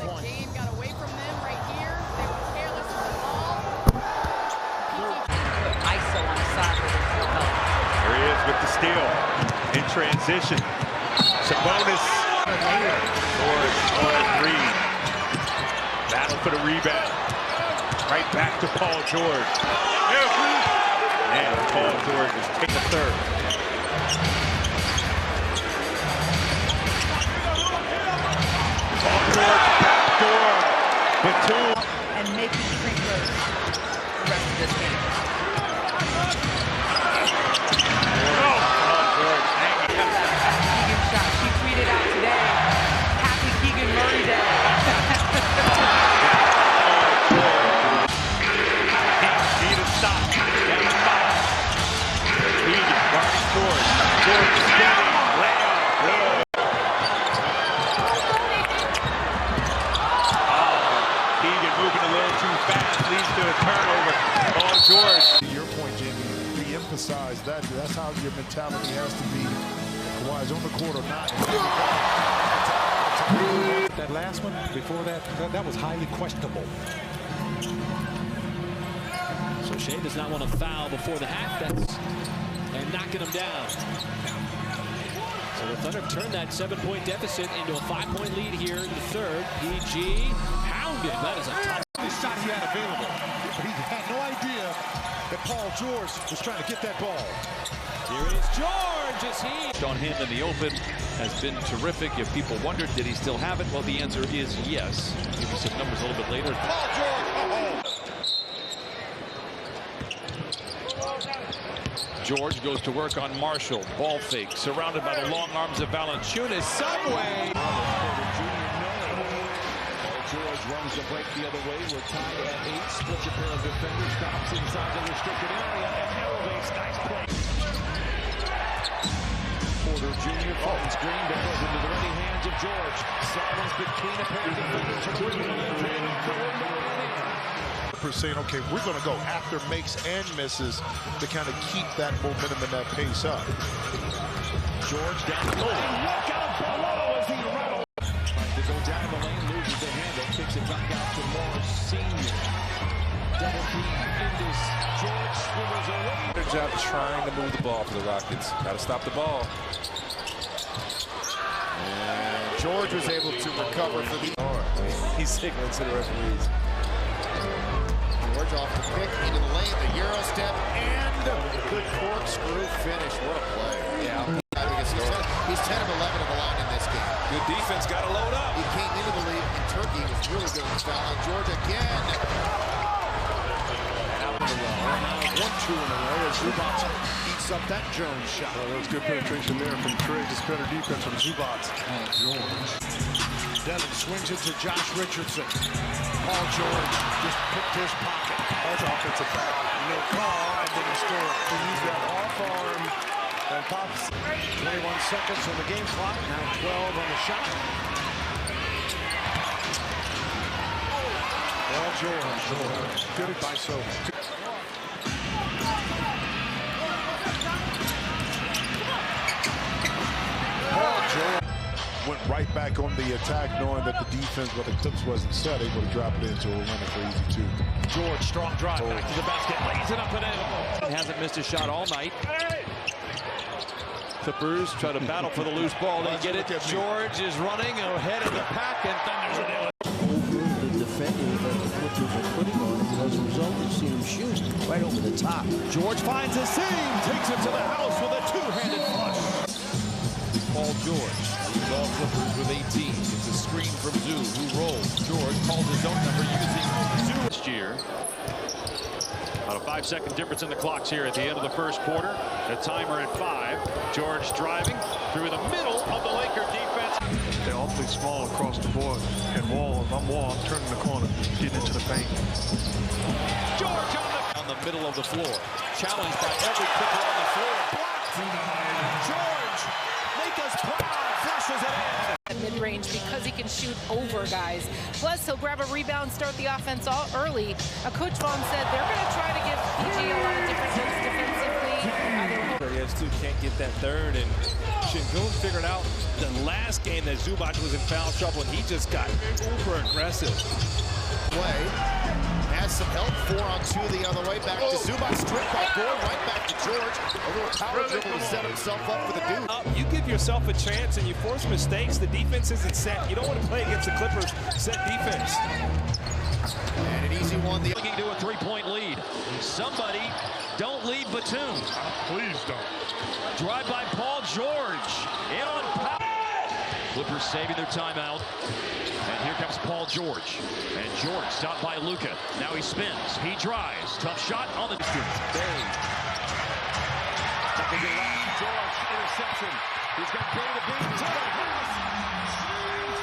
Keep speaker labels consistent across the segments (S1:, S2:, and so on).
S1: one.
S2: Game got away from them right here. They were careless with the ball. ISO on the side with his field help.
S3: There he is with the steal in transition. Sabonis for three. Battle for the rebound. Right back to Paul George. And Paul George is taking the third. Paul George backdoor. Batum.
S2: And making free throws the rest of this game.
S3: Paul George hanging.
S2: Keegan shot. She tweeted out today, happy Keegan Murray Day.
S3: Need a stop. Down five. Keegan running forward. George spinning. Layup. Good. Keegan moving a little too fast. Leads to a turnover. Paul George.
S4: To your point, Jamie, re-emphasize that. That's how your mentality has to be. Kawhi's on the court or not.
S5: That last one, before that was highly questionable.
S6: So Shea does not want to foul before the half. And knocking him down. So the Thunder turned that 7-point deficit into a 5-point lead here in the third. PG pounded. That is a tough
S5: Shot he had available. But he had no idea that Paul George was trying to get that ball.
S6: Here is George as he
S7: On him in the open has been terrific. If people wondered, did he still have it? Well, the answer is yes. Give you some numbers a little bit later.
S5: Paul George.
S7: George goes to work on Marshall. Ball fake, surrounded by the long arms of Valanciunas. Some way.
S8: George runs the break the other way. We're tied at 8. Splits a pair of defenders. Stops inside the restricted area and elevates. Nice play. Porter Jr. falling screen that goes into the ready hands of George. Silence between a pair of defenders to bring it in.
S4: Saying, okay, we're going to go after makes and misses to kind of keep that momentum and that pace up.
S8: George down the lane. Look out below as he rattles. Trying to go down the lane, loses the handle, kicks it back out to Morris Sr. Double team in this. George swimmers away.
S9: Good job trying to move the ball for the Rockets. Got to stop the ball.
S4: And George was able to recover for the
S9: He's signaling to the referees.
S1: George off the pick, into the lane, the Euro step, and a good corkscrew finish. What a play. Yeah. Because he's 10 of 11 of the line in this game.
S9: Good defense, got to load up.
S1: He came into the league in Turkey, was really good at the foul on George again. Out in the well. 1-2 in a row as Zubac eats up that Jones shot.
S4: Well, that was good penetration there from Trey. Just better defense from Zubac.
S1: George. Devin swings it to Josh Richardson. Paul George just picked his pocket.
S4: That's offensive foul.
S1: No call, and then he scored.
S4: He used that off arm and pops.
S1: 21 seconds on the game clock. Now 12 on the shot. Paul George.
S4: Good by so.
S1: Paul George.
S4: Went right back on the attack, knowing that the defense, what the Clips wasn't set, able to drop it into a winner for easy two.
S8: George, strong drive, back to the basket, lays it up and in.
S7: Hasn't missed a shot all night. Clippers try to battle for the loose ball. They get it. George is running ahead of the pack, and Thunder's an
S10: over the defending that the Clippers are putting on him, and as a result, we've seen him shoot right over the top.
S8: George finds a seam, takes it to the house with a two-handed flush.
S7: Paul George leads all Clippers with 18. It's a screen from Zoo, who rolls. George calls his own number using Zoo.
S11: Last year. About a 5-second difference in the clocks here at the end of the first quarter. The timer at 5. George driving through the middle of the Laker defense.
S4: They're awfully small across the board. And Wall, if I'm Wall, I'm turning the corner, getting into the paint.
S11: George
S7: on the middle of the floor. Challenged by every Clipper on the floor. Blocked. George, make us proud. Flashes it in.
S2: Mid-range because he can shoot over guys. Plus, he'll grab a rebound, start the offense all early. Coach Vaughn said they're going to try to give PG a lot of different looks defensively.
S9: Yes, too, can't get that third and
S3: mentioned, Boone figured out the last game that Zubac was in foul trouble, and he just got uber aggressive.
S1: Play has some help. 4-on-2 the other way. Back to Zubac. Stripped by Gordon. Right back to George. A little power dribble to set himself up for the dude.
S3: You give yourself a chance and you force mistakes. The defense isn't set. You don't want to play against the Clippers' set defense.
S1: And an easy one.
S11: Looking to a three-point lead. Somebody don't leave Batum.
S4: Please don't.
S11: Drive by Paul George. In on power. Clippers saving their timeout. And here comes Paul George. And George stopped by Luka. Now he spins. He drives. Tough shot on the distance. Bay. Second to left. George, interception. He's got Bay to beat. To the house.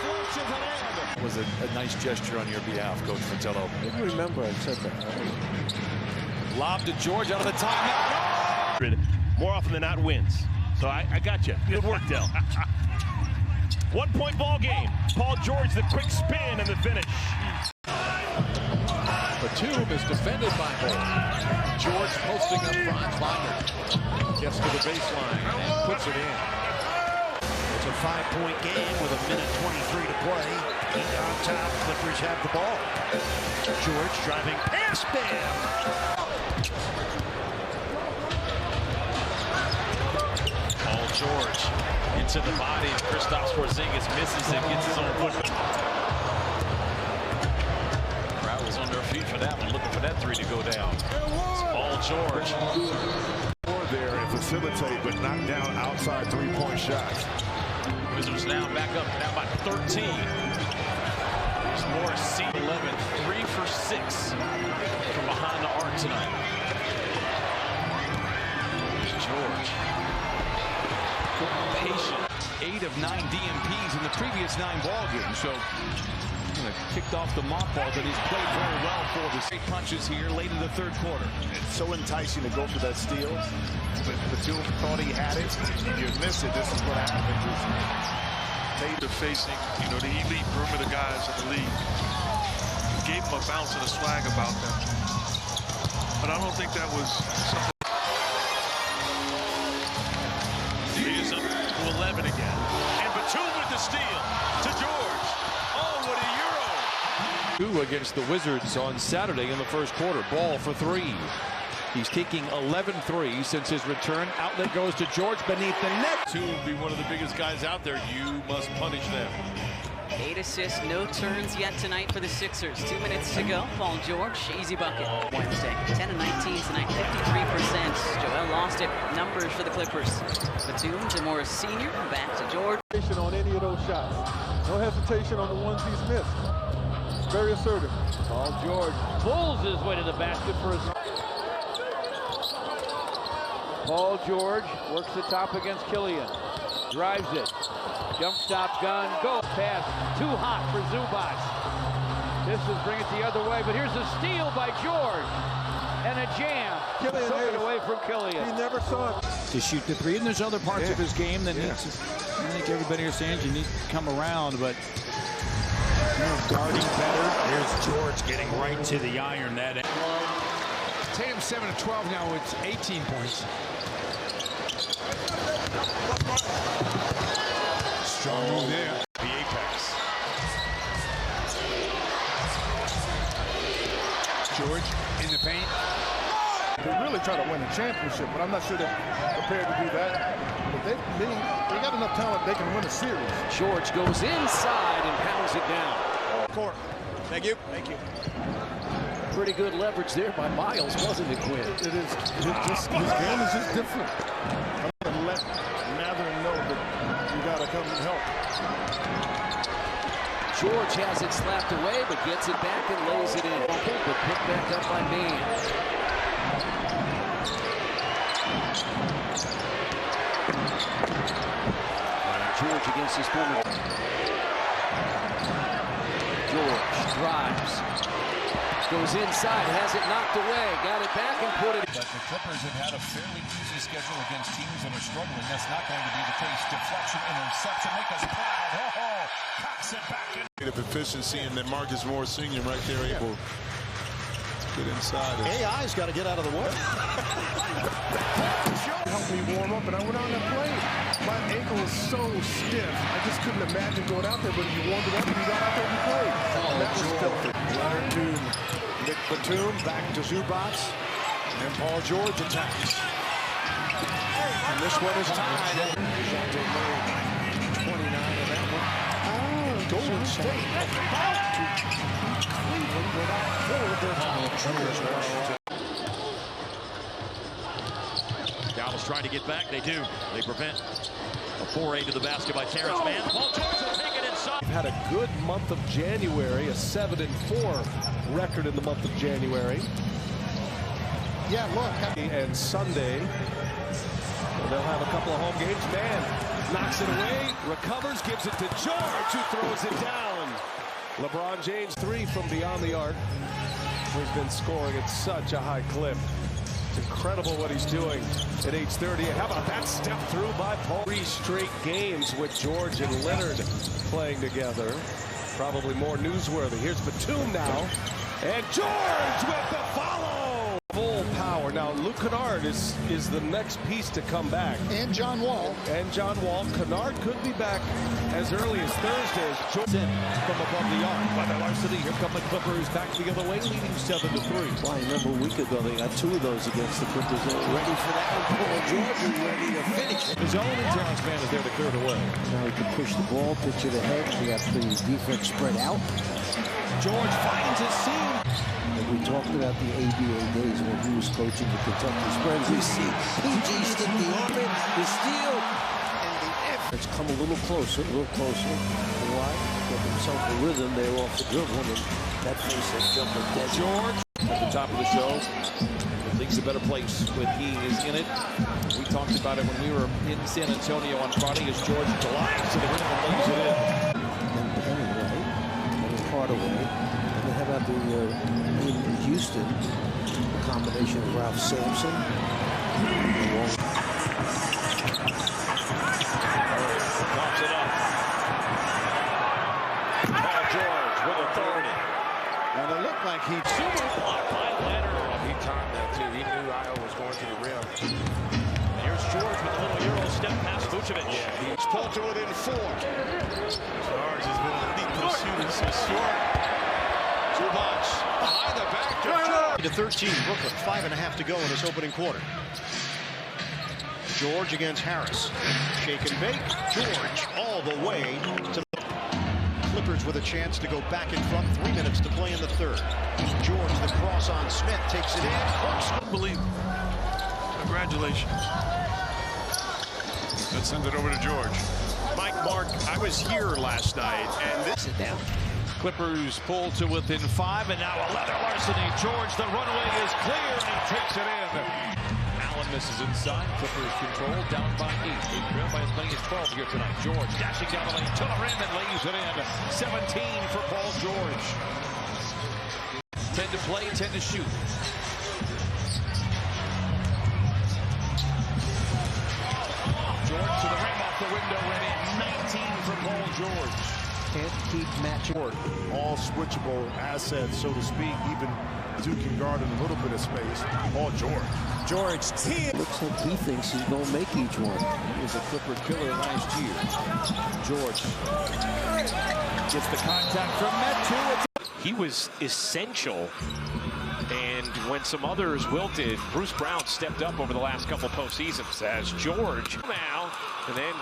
S11: Flushes it in.
S7: It was a nice gesture on your behalf, Coach Fratello.
S10: I remember I said that.
S7: Lob to George out of the timeout.
S3: More often than not wins. So I got you. Good work, Dell. 1-point ball game. Paul George, the quick spin and the finish.
S7: Batum is defended by Ball. George posting up front. Wagner gets to the baseline and puts it in.
S5: It's a 5-point game with 1:23 to play. Heat on top. Clippers have the ball. George driving past Bam.
S11: Paul George into the body of Kristaps Porzingis, misses it, gets his own foot. Crowd was on their feet for that one, looking for that three to go down. It's Paul George.
S4: There and facilitate, but knock down outside three-point shots.
S11: Wizards now back up now by 13. There's Morris, seat 11, 3 for 6 from behind the arc tonight. There's George.
S8: Patient. 8 of 9 DMPs in the previous 9 ball games. So kicked off the mothballs, and he's played very well for the straight punches here late in the third quarter.
S4: It's so enticing to go for that steal, but Batum thought he had it, and you miss it. This is what happens.
S12: They're facing, the elite perimeter guys in the league. Gave them a bounce and a swag about them. But I don't think that was something.
S11: He is up to 11 again. And Batum with the steal to George. Oh, what a Euro.
S7: 2 against the Wizards on Saturday in the first quarter. Ball for 3. He's taking 11 threes since his return. Outlet goes to George beneath the net.
S3: To be one of the biggest guys out there, you must punish them.
S13: 8 assists, no turns yet tonight for the Sixers. 2 minutes to go. Paul George, easy bucket. Wednesday, 10 of 19 tonight, 53%. Joel lost it. Numbers for the Clippers. Batum to Morris Sr. Back to George.
S5: On any of those shots. No hesitation on the ones he's missed. Very assertive.
S6: Paul George pulls his way to the basket for his. Paul George works the top against Killian. Drives it. Jump stop gun. Go. Pass. Too hot for Zubac. This is bring it the other way, but here's a steal by George. And a jam.
S5: Killian
S6: took it away from Killian.
S5: He never saw it.
S14: To shoot the three, and there's other parts of his game that needs to, I think everybody understands you need to come around, but guarding better.
S3: Here's George getting right to the iron. That
S5: Tatum 7 of 12 now with 18 points. Strong move there.
S3: the apex.
S5: George in the paint.
S4: They really try to win a championship, but I'm not sure they're prepared to do that. But they got enough talent, they can win a series.
S6: George goes inside and pounds it down.
S5: Court. Thank you. Thank you.
S6: Pretty good leverage there by Miles, wasn't it, Quinn?
S4: It is. His game is just different. I'm going to let Mathurin know that you got to come and help.
S6: George has it slapped away, but gets it back and lays it in. But picked back up by Mann. George against his former. George drives. Goes inside, has it knocked away, got it back and put it.
S8: But the Clippers have had a fairly easy schedule against teams that are struggling. That's not going to be the case. Deflection, interception, make us proud. Cocks it back in.
S4: Efficiency, and then Marcus Morris Sr. right there able
S12: Good inside.
S5: AI's got to get out of the way.
S4: Helped me warm up, and I went out and played. My ankle was so stiff. I just couldn't imagine going out there, but if you warmed it up and you got out there and played. And that was filthy.
S5: Leonard to Nick Batum, back to Zubac, and Paul George attacks. And this one is tied. Shante Murray, 29 in that one. Golden State about to Cleveland without forward their time.
S11: Dallas trying to get back. They do. They prevent a foray to the basket by Terrence Mann. Paul George will take it inside.
S15: We've had a good month of January, a 7-4 record in the month of January.
S4: Yeah, look.
S15: And Sunday, they'll have a couple of home games. Mann knocks it away, recovers, gives it to George, who throws it down. LeBron James, 3 from beyond the arc. He's been scoring at such a high clip. It's incredible what he's doing at age 30. How about that step through by Paul? 3 straight games with George and Leonard playing together. Probably more newsworthy. Here's Batum now. And George with the follow. Full power. Now, Luke Kennard is the next piece to come back.
S4: And John Wall.
S15: Kennard could be back as early as Thursday. George in from above the arc by the varsity. Here come the Clippers back the other way, leading 7-3.
S10: Well, I remember a week ago they got 2 of those against the Clippers. Ready for that one. Paul George is ready to finish.
S15: His own Terrence Mann is there to clear it away.
S10: Now he can push the ball, pitch it ahead. He got the defense spread out.
S15: George finds his seam.
S10: And we talked about the ABA days when he was coaching the Kentucky Spreads. We see PG stick the arm in, the steal, and the effort. It's come a little closer, Why? Get himself a rhythm. They're off the dribble, and that face has jumped a dead.
S7: George at the top of the show. The league's a better place when he is in it. We talked about it when we were in San Antonio on Friday as George glides to the rim and lays it in.
S10: Hardaway. And how about in Houston, the combination of Ralph Sampson.
S3: Pops it up. Paul George with authority.
S5: And it looked like he
S3: Super block by Leonard. He timed that too. He knew Io was going to the rim.
S6: Here's George with a little Euro step past Vucevic.
S5: Yeah, he's pulled to within 4.
S12: George has been a deep post shooter since short.
S5: Zubac behind the back to George. To 13, Brooklyn, 5.5 to go in this opening quarter. George against Harris. Shake and bake. George all the way to the Clippers with a chance to go back in front. 3 minutes to play in the third. George, the cross on Smith, takes it in.
S12: Unbelievable. Congratulations. Let's send it over to George.
S3: Mike, Mark, I was here last night, and this
S10: Sit down.
S7: Clippers pull to within 5, and now a leather larceny. George, the runway is clear, and he takes it in. Allen misses inside. Clippers control, down by 8. They trail by as many as 12 here tonight. George dashing down the lane to the rim and lays it in. 17 for Paul George. 10 to play, 10 to shoot. George to the rim off the window and in. 19 for Paul George.
S10: Can't keep matching.
S4: All switchable assets, so to speak. Even Duke can guard in a little bit of space. Paul George.
S10: George, 10. Looks like he thinks he's going to make each one.
S7: He was a Clipper killer last year. George gets the contact from Metu.
S3: he was essential. And when some others wilted, Bruce Brown stepped up over the last couple postseasons as George now, and then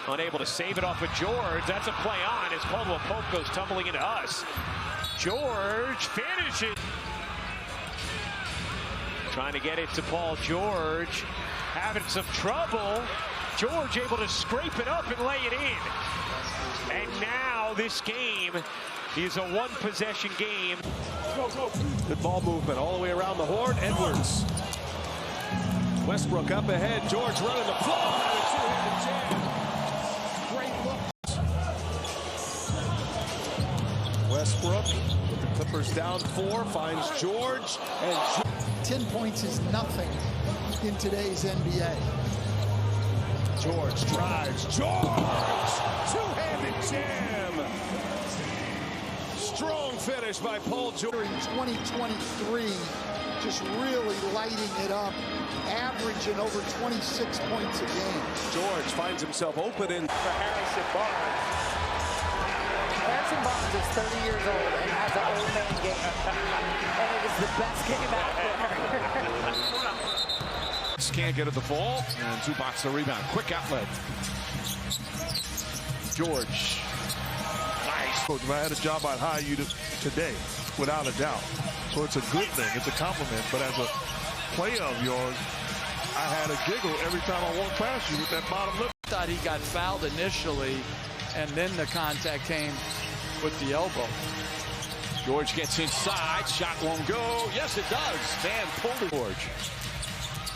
S3: unable to save it off of George. That's a play on as Caldwell Pope goes tumbling into us. George finishes. Trying to get it to Paul George. Having some trouble. George able to scrape it up and lay it in. And now this game is a one-possession game.
S15: Good ball movement all the way around the horn. Edwards. Westbrook up ahead. George running the floor. Two-handed jam. Great look. Westbrook with the Clippers down 4. Finds George. And
S16: 10 points is nothing in today's NBA.
S15: George drives. George! Two-handed jam. Strong finish by Paul George.
S16: In 2023, just really lighting it up, averaging over 26 points a game.
S15: George finds himself open in for Harrison Barnes.
S17: Harrison Barnes is 30 years old and has an old man game. And it is the best game out there.
S7: Can't get at the ball, and Zubac the rebound. Quick outlet. George. Nice.
S12: Coach, if I had a job, I'd hire you today, without a doubt. So it's a good thing. It's a compliment. But as a player of yours, I had a giggle every time I walked past you with that bottom lip.
S14: Thought he got fouled initially, and then the contact came with the elbow.
S7: George gets inside. Shot won't go. Yes, it does. Van pulled it.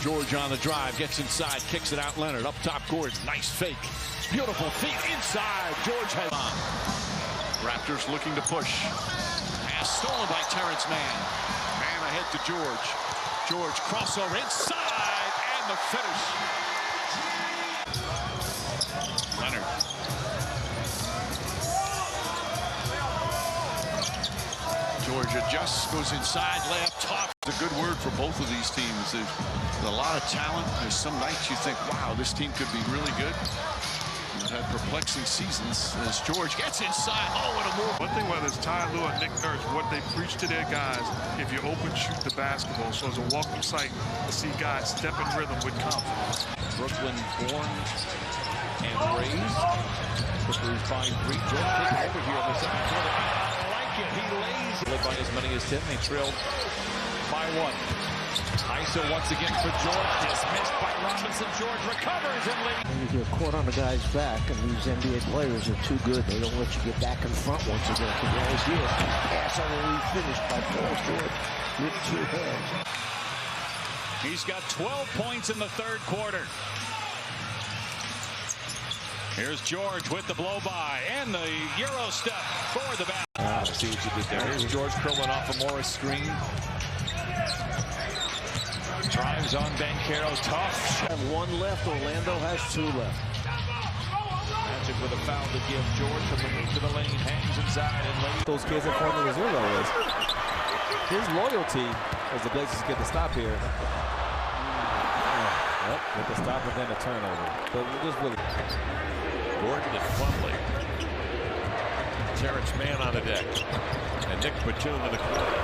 S7: George on the drive. Gets inside. Kicks it out. Leonard up top. Gordon. Nice fake. Beautiful feet inside. George has on. Raptors looking to push. Pass stolen by Terrence Mann. Man ahead to George. George crossover inside. And the finish. Leonard. George adjusts, goes inside, layup top.
S12: It's a good word for both of these teams. There's a lot of talent. There's some nights you think, wow, this team could be really good. They've had perplexing seasons as George gets inside. Oh, what a move. One thing, whether it's Ty Lue or Nick Nurse, what they preach to their guys, if you're open, shoot the basketball. So it's a welcome sight to see guys step in rhythm with confidence.
S7: Brooklyn born and raised. Clippers find 3. George taking over here on the second quarter. I like it. He lays it by as many as 10. They trailed by 1. ISO once again for George. Dismissed by Robinson. George recovers and leads.
S10: If you're caught on the guy's back, and these NBA players are too good, they don't let you get back in front once again. Right here, pass on the lead finish by Paul George with 2 hands.
S3: He's got 12 points in the third quarter. Here's George with the blow-by and the Euro step for the back.
S7: See what you did there. Here's George curling off a Morris screen. Drives on Banchero. Tough.
S10: Have 1 left. Orlando has 2 left.
S7: Magic with a foul to give. George from the wing to the lane. Hangs inside and lays.
S18: Those kids at Formula Zero is. His loyalty as the Blazers get the stop here. Yep, with the stop and then a turnover. But we'll just really.
S7: Gordon and Plumlee. Terrence Mann on the deck. And Nick Batum in the corner.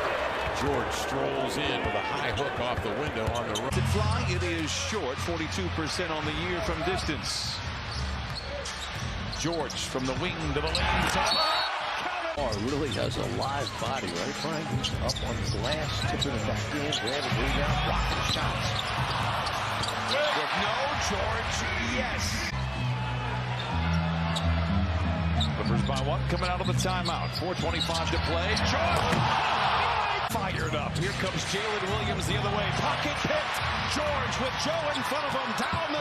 S7: George strolls in with a high hook off the window on the right. Fly, it is short, 42% on the year from distance. George from the wing to the lane.
S10: Really has a live body, right, Frank? Up on the glass, tipping it back in, grabbing rebound, blocking shots.
S7: With no George, yes. Clippers by 1 coming out of the timeout. 4:25 to play. George fired up. Here comes Jalen Williams the other way. Pocket picked. George with Joe in front of him. Down the